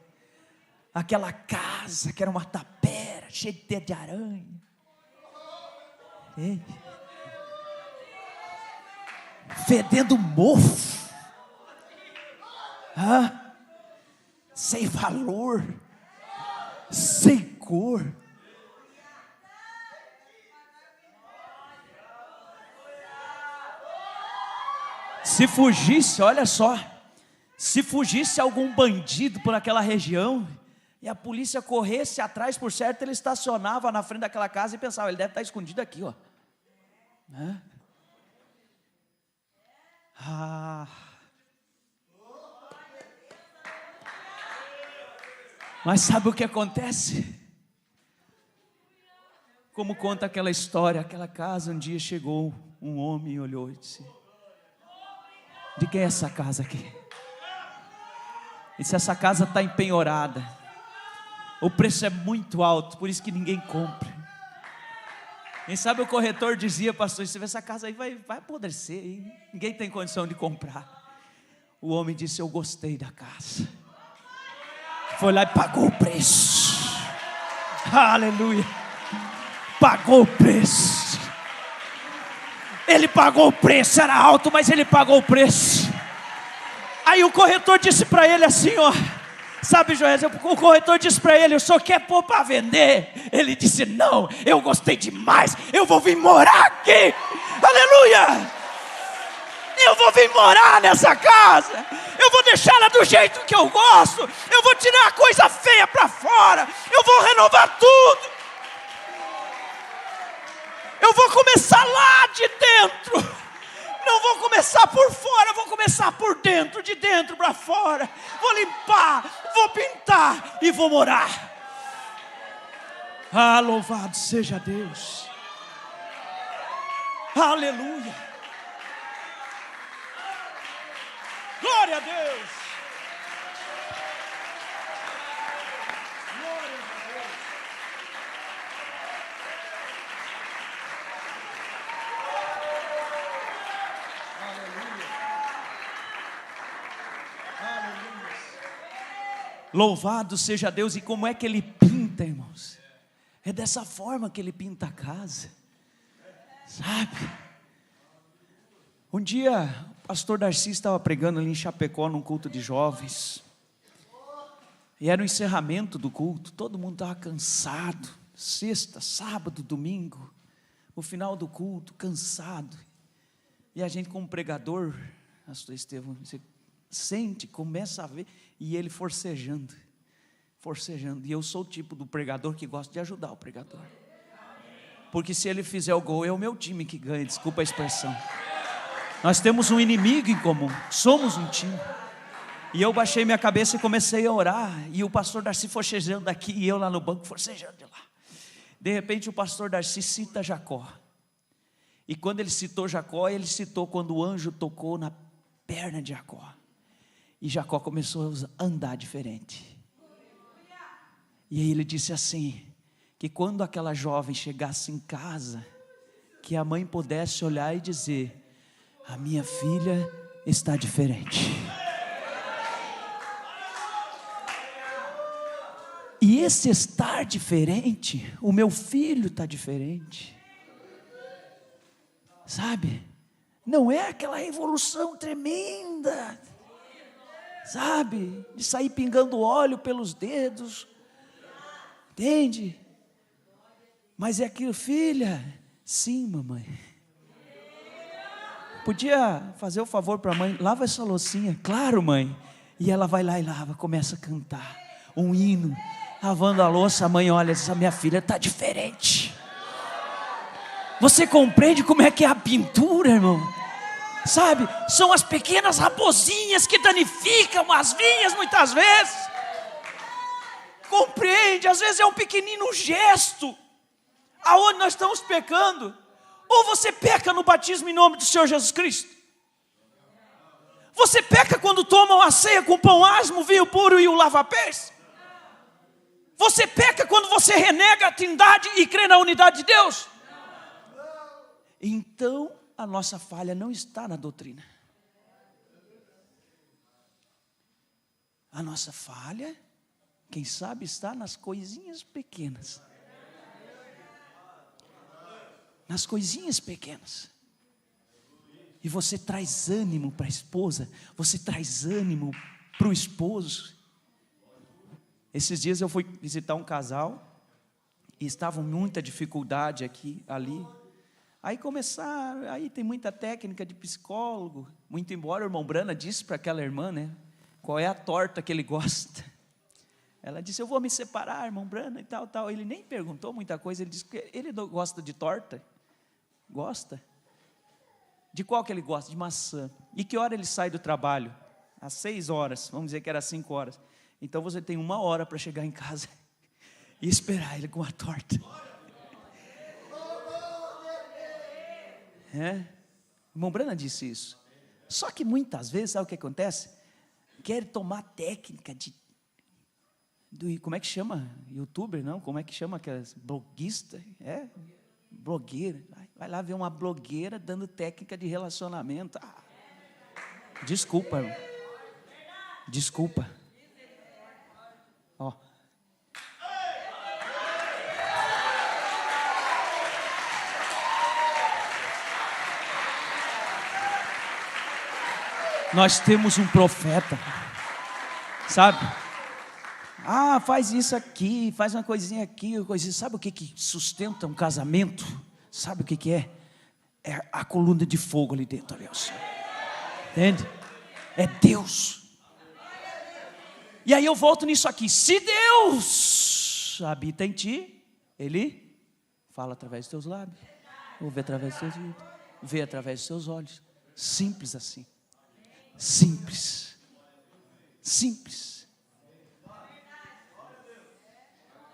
Aquela casa que era uma tapera, cheia de teia de aranha. Ei. Fedendo mofo. Sem valor. Sem cor. Se fugisse, olha só, se fugisse algum bandido por aquela região e a polícia corresse atrás, por certo, ele estacionava na frente daquela casa e pensava, ele deve estar escondido aqui, ó. Mas sabe o que acontece? Como conta aquela história, aquela casa, um dia chegou um homem e olhou e disse, de quem é essa casa aqui? E se essa casa está empenhorada, o preço é muito alto, por isso que ninguém compra. Quem sabe o corretor dizia, pastor, se essa casa aí vai apodrecer, hein? Ninguém tem condição de comprar. O homem disse, eu gostei da casa. Foi lá e pagou o preço. Aleluia. Pagou o preço. Ele pagou o preço, era alto, mas ele pagou o preço. Aí o corretor disse para ele assim, ó, sabe, Joés, o corretor disse para ele, o senhor quer pôr para vender? Ele disse, não, eu gostei demais, eu vou vir morar aqui. Aleluia. Eu vou vir morar nessa casa. Eu vou deixá-la do jeito que eu gosto. Eu vou tirar a coisa feia para fora. Eu vou renovar tudo. Eu vou começar lá de dentro. Não vou começar por fora, vou começar por dentro, de dentro para fora. Vou limpar, vou pintar e vou morar. Ah, louvado seja Deus. Aleluia. Glória a Deus. Louvado seja Deus. E como é que Ele pinta, irmãos? É dessa forma que Ele pinta a casa, sabe? Um dia o pastor Darcy estava pregando ali em Chapecó, num culto de jovens, e era o encerramento do culto. Todo mundo estava cansado, sexta, sábado, domingo, no final do culto, cansado. E a gente, como pregador, pastor Estevão, você sente, começa a ver, e ele forcejando, e eu sou o tipo do pregador que gosta de ajudar o pregador, porque se ele fizer o gol, é o meu time que ganha, desculpa a expressão. Nós temos um inimigo em comum, somos um time. E eu baixei minha cabeça e comecei a orar, e o pastor Darcy forcejando aqui, e eu lá no banco forcejando de lá. De repente o pastor Darcy cita Jacó, e quando ele citou Jacó, ele citou quando o anjo tocou na perna de Jacó, e Jacó começou a andar diferente. E aí ele disse assim, que quando aquela jovem chegasse em casa, que a mãe pudesse olhar e dizer: a minha filha está diferente. E esse estar diferente, o meu filho está diferente, sabe? Não é aquela revolução tremenda, sabe? De sair pingando óleo pelos dedos, entende? Mas é aquilo, filha, sim, mamãe. Podia fazer o favor para a mãe, lava essa loucinha. Claro, mãe. E ela vai lá e lava, começa a cantar um hino, lavando a louça. A mãe olha e diz: a minha filha está diferente. Você compreende como é que é a pintura, irmão? Sabe, são as pequenas raposinhas que danificam as vinhas muitas vezes. Compreende? Às vezes é um pequenino gesto, aonde nós estamos pecando. Ou você peca no batismo em nome do Senhor Jesus Cristo? Você peca quando toma uma ceia com pão asmo, vinho puro e o lava-pés? Você peca quando você renega a Trindade e crê na unidade de Deus? Então a nossa falha não está na doutrina. A nossa falha, quem sabe, está nas coisinhas pequenas. Nas coisinhas pequenas. E você traz ânimo para a esposa, você traz ânimo para o esposo. Esses dias eu fui visitar um casal, e estavam muita dificuldade aqui, ali. Aí começaram, aí tem muita técnica de psicólogo, muito embora o irmão Brana disse para aquela irmã, né, qual é a torta que ele gosta. Ela disse: eu vou me separar, irmão Brana, e tal, tal. Ele nem perguntou muita coisa, ele disse que ele gosta de torta. Gosta? De qual que ele gosta? De maçã. E que hora ele sai do trabalho? Às 6 horas, vamos dizer que era 5 horas. Então você tem 1 hora para chegar em casa e esperar ele com a torta. É? O irmão Brana disse isso. Só que muitas vezes, sabe o que acontece? Quer tomar técnica como é que chama? Youtuber, não? Como é que chama aquelas bloguistas? É? Blogueira. Vai lá ver uma blogueira dando técnica de relacionamento. Desculpa, irmão. Desculpa. Ó. Nós temos um profeta, sabe? Faz isso aqui, faz uma coisinha aqui, uma coisinha. Sabe o que sustenta um casamento? Sabe o que é? É a coluna de fogo ali dentro, ali, entende? É Deus. E aí eu volto nisso aqui. Se Deus habita em ti, Ele fala através dos teus lábios, ouve através dos teus ouvidos, vê através dos teus olhos. Simples assim. Simples. Simples.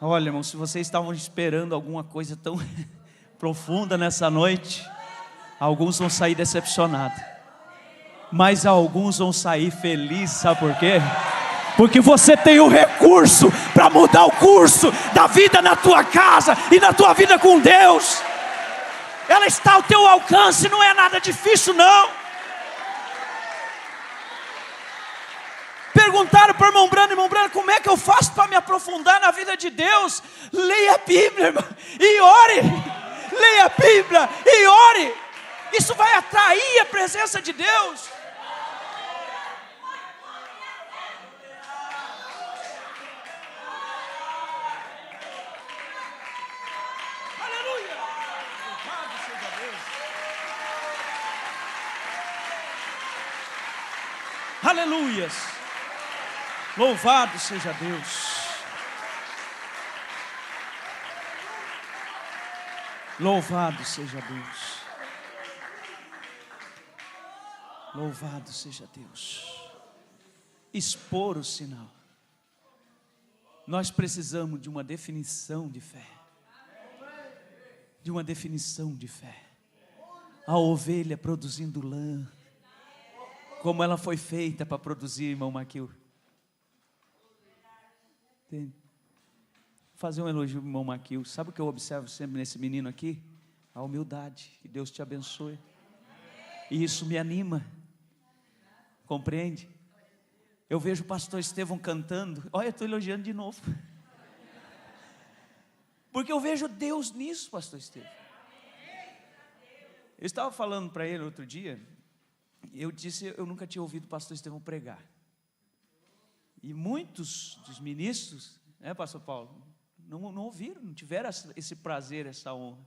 Olha, irmão, se vocês estavam esperando alguma coisa tão profunda nessa noite, alguns vão sair decepcionados, mas alguns vão sair felizes. Sabe por quê? Porque você tem o recurso para mudar o curso da vida na tua casa e na tua vida com Deus. Ela está ao teu alcance, não é nada difícil não. perguntaram para o irmão Brando, como é que eu faço para me aprofundar na vida de Deus? Leia a Bíblia, irmão, e ore. Leia a Bíblia e ore. Isso vai atrair a presença de Deus. Aleluia. Louvado seja Deus. Aleluias. Louvado seja Deus. Louvado seja Deus. Louvado seja Deus. Expor o sinal. Nós precisamos de uma definição de fé. De uma definição de fé. A ovelha produzindo lã. Como ela foi feita para produzir, irmão Maquil. Vou fazer um elogio ao irmão Maquil. Sabe o que eu observo sempre nesse menino aqui? A humildade. Que Deus te abençoe. E isso me anima. Compreende? Eu vejo o pastor Estevão cantando. Olha, eu estou elogiando de novo. Porque eu vejo Deus nisso, pastor Estevão. Eu estava falando para ele outro dia. Eu disse, eu nunca tinha ouvido o pastor Estevão pregar. E muitos dos ministros, né, pastor Paulo, não ouviram, não tiveram esse prazer, essa honra.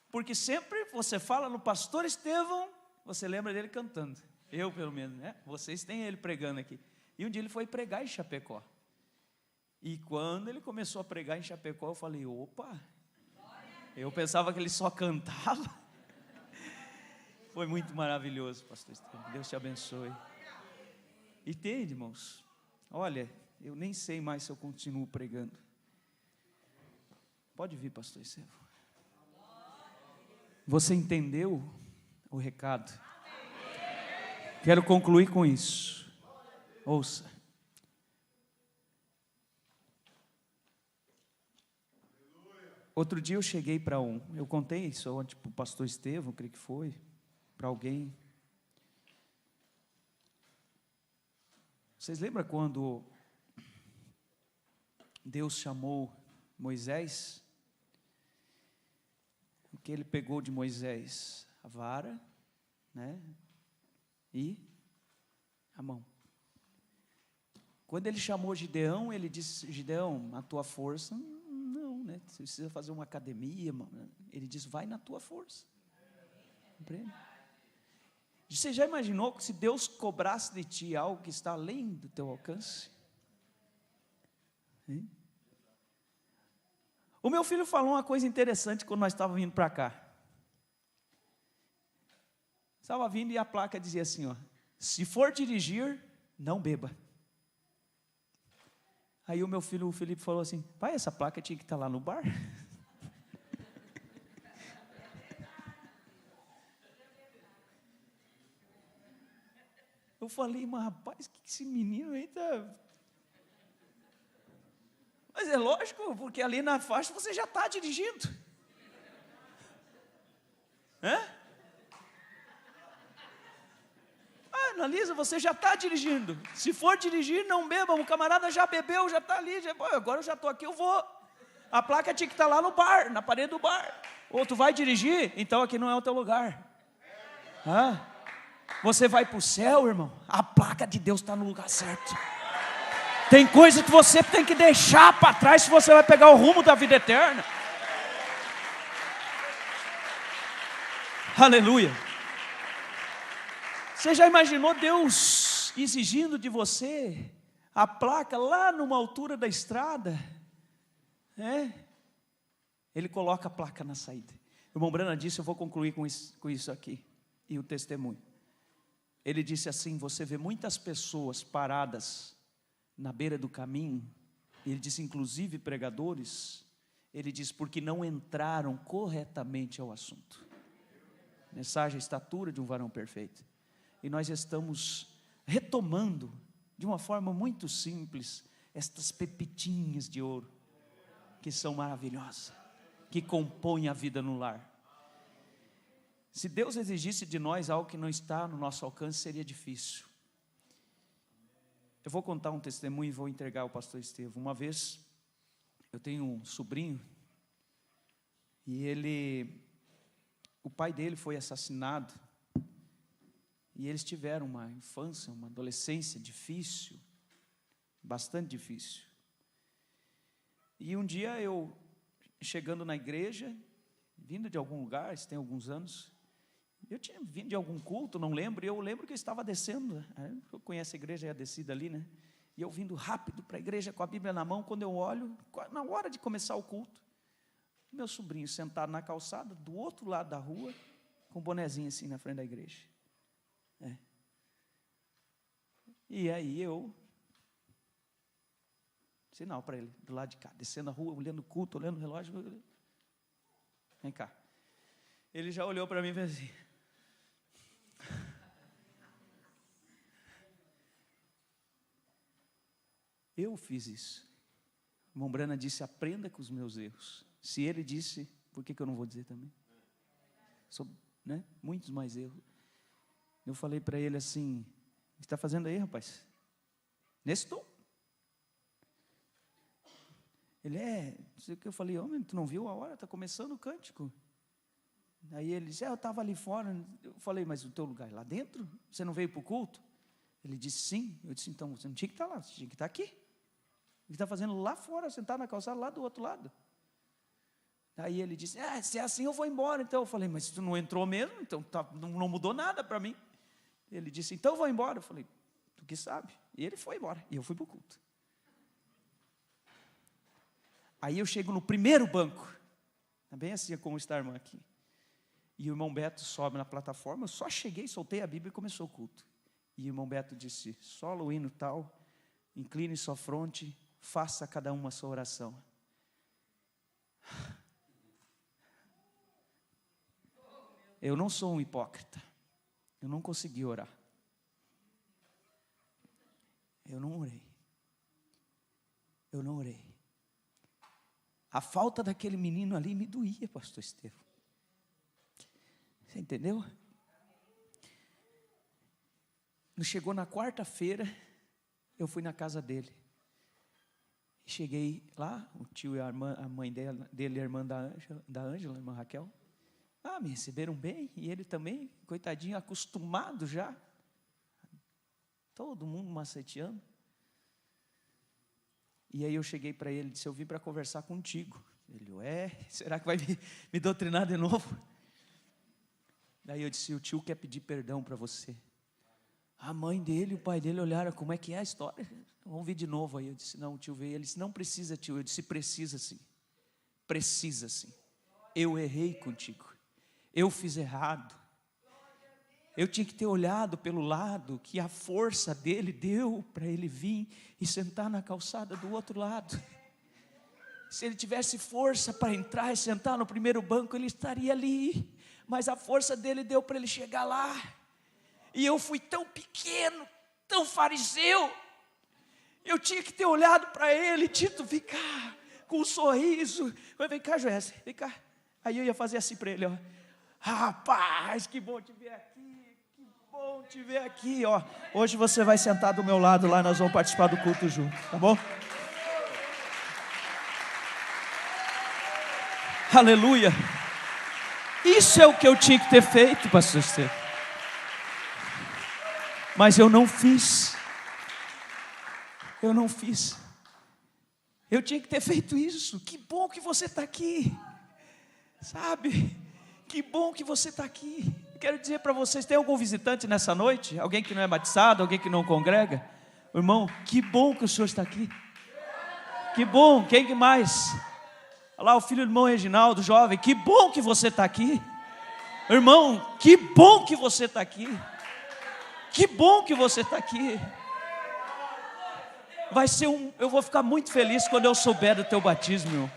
Porque sempre você fala no pastor Estevão, você lembra dele cantando. Eu, pelo menos, né? Vocês têm ele pregando aqui. E um dia ele foi pregar em Chapecó. E quando ele começou a pregar em Chapecó, eu falei, opa. Eu pensava que ele só cantava. Foi muito maravilhoso, pastor Estevão. Deus te abençoe. Entende, irmãos? Olha, eu nem sei mais se eu continuo pregando. Pode vir, pastor Estevão. Você entendeu o recado? Quero concluir com isso. Ouça. Outro dia eu cheguei para eu contei isso ontem para o pastor Estevão, creio que foi, para alguém. Vocês lembram quando Deus chamou Moisés? O que ele pegou de Moisés? A vara, né? E a mão. Quando ele chamou Gideão, ele disse, Gideão, a tua força, não, né? Você precisa fazer uma academia, mano. Ele disse, vai na tua força. Compreende? Você já imaginou que se Deus cobrasse de ti algo que está além do teu alcance? Hein? O meu filho falou uma coisa interessante quando nós estávamos vindo para cá. Estava vindo e a placa dizia assim, ó, se for dirigir, não beba. Aí o meu filho, o Felipe, falou assim, pai, essa placa tinha que estar lá no bar? Eu falei, mas rapaz, que esse menino aí tá... Mas é lógico, porque ali na faixa você já está dirigindo. Analisa, você já está dirigindo. Se for dirigir, não beba. Um camarada já bebeu, já está ali. Agora eu já estou aqui, eu vou. A placa tinha que estar lá no bar, na parede do bar. Ou tu vai dirigir, então aqui não é o teu lugar. Você vai para o céu, irmão. A placa de Deus está no lugar certo. Tem coisa que você tem que deixar para trás se você vai pegar o rumo da vida eterna. Aleluia. Você já imaginou Deus exigindo de você a placa lá numa altura da estrada? Ele coloca a placa na saída. O irmão Brana disse, eu vou concluir com isso aqui, e o testemunho. Ele disse assim, você vê muitas pessoas paradas na beira do caminho, ele disse inclusive pregadores, ele diz porque não entraram corretamente ao assunto. Mensagem, a estatura de um varão perfeito. E nós estamos retomando, de uma forma muito simples, estas pepitinhas de ouro, que são maravilhosas, que compõem a vida no lar. Se Deus exigisse de nós algo que não está no nosso alcance, seria difícil. Eu vou contar um testemunho e vou entregar ao pastor Estevão. Uma vez, eu tenho um sobrinho, e o pai dele foi assassinado, e eles tiveram uma infância, uma adolescência difícil, bastante difícil. E um dia eu, chegando na igreja, vindo de algum lugar, isso tem alguns anos, eu tinha vindo de algum culto, não lembro, e eu lembro que eu estava descendo, eu conheço a igreja, é a descida ali, né? E eu vindo rápido para a igreja com a Bíblia na mão, quando eu olho, na hora de começar o culto, meu sobrinho sentado na calçada, do outro lado da rua, com um bonezinho assim na frente da igreja. E aí eu, sinal para ele, do lado de cá, descendo a rua, olhando o culto, olhando o relógio, vem cá. Ele já olhou para mim e fez assim. Eu fiz isso. O irmão Brana disse, aprenda com os meus erros. Se ele disse, por que eu não vou dizer também? Né? Muitos mais erros. Eu falei para ele assim, o que está fazendo aí, rapaz? Nesse tom. Ele não sei o que eu falei, homem, tu não viu a hora? Está começando o cântico. Aí ele disse, eu estava ali fora. Eu falei, mas o teu lugar é lá dentro? Você não veio para o culto? Ele disse, sim. Eu disse, então você não tinha que estar lá, você tinha que estar aqui. O que está fazendo lá fora, sentado na calçada, lá do outro lado. Aí ele disse, se é assim eu vou embora. Então eu falei, mas tu não entrou mesmo? Então não mudou nada para mim. Ele disse, então eu vou embora. Eu falei, tu que sabe. E ele foi embora, e eu fui para o culto. Aí eu chego no primeiro banco, bem assim como está a irmã aqui. E o irmão Beto sobe na plataforma, eu só cheguei, soltei a Bíblia e começou o culto. E o irmão Beto disse, solo o hino tal, incline sua fronte, faça cada uma a sua oração. Eu não sou um hipócrita, eu não consegui orar. Eu não orei. A falta daquele menino ali me doía, pastor Estevão. Você entendeu? Chegou na quarta-feira, eu fui na casa dele. Cheguei lá, o tio e a mãe dele, a irmã da Ângela, a irmã Raquel. Me receberam bem, e ele também, coitadinho, acostumado já. Todo mundo maceteando. E aí eu cheguei para ele e disse, eu vim para conversar contigo. Ele, será que vai me doutrinar de novo? Daí eu disse, o tio quer pedir perdão para você. A mãe dele e o pai dele olharam, como é que é a história? Vamos ver de novo. Aí eu disse, não, o tio veio. Ele disse, não precisa, tio. Eu disse, precisa sim. Precisa sim. Eu errei contigo. Eu fiz errado. Eu tinha que ter olhado pelo lado que a força dele deu para ele vir e sentar na calçada do outro lado. Se ele tivesse força para entrar e sentar no primeiro banco, ele estaria ali. Mas a força dele deu para ele chegar lá. E eu fui tão pequeno, tão fariseu. Eu tinha que ter olhado para ele, Tito, vem cá, com um sorriso. Vem cá, Joés, vem cá. Aí eu ia fazer assim para ele, ó. Rapaz, que bom te ver aqui, que bom te ver aqui, ó. Hoje você vai sentar do meu lado lá, nós vamos participar do culto junto, tá bom? Aleluia. Isso é o que eu tinha que ter feito, pastor Estevão. Mas eu não fiz. Eu tinha que ter feito isso. Que bom que você está aqui. Sabe? Que bom que você está aqui. Quero dizer para vocês, tem algum visitante nessa noite? Alguém que não é batizado, alguém que não congrega? Irmão, que bom que o senhor está aqui. Que bom, quem mais? Olha lá o filho do irmão Reginaldo, jovem. Que bom que você está aqui. Irmão, que bom que você está aqui. Que bom que você está aqui. Eu vou ficar muito feliz quando eu souber do teu batismo, irmão.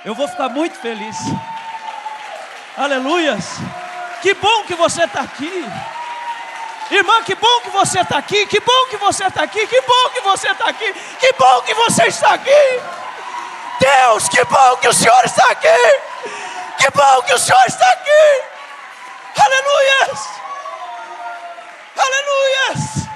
Eu vou ficar muito feliz. Aleluias. Que bom que você está aqui. Irmã, que bom que você está aqui. Que bom que você está aqui. Que bom que você está aqui. Que bom que você está aqui. Deus, que bom que o Senhor está aqui. Que bom que o Senhor está aqui. Aleluias. Aleluias.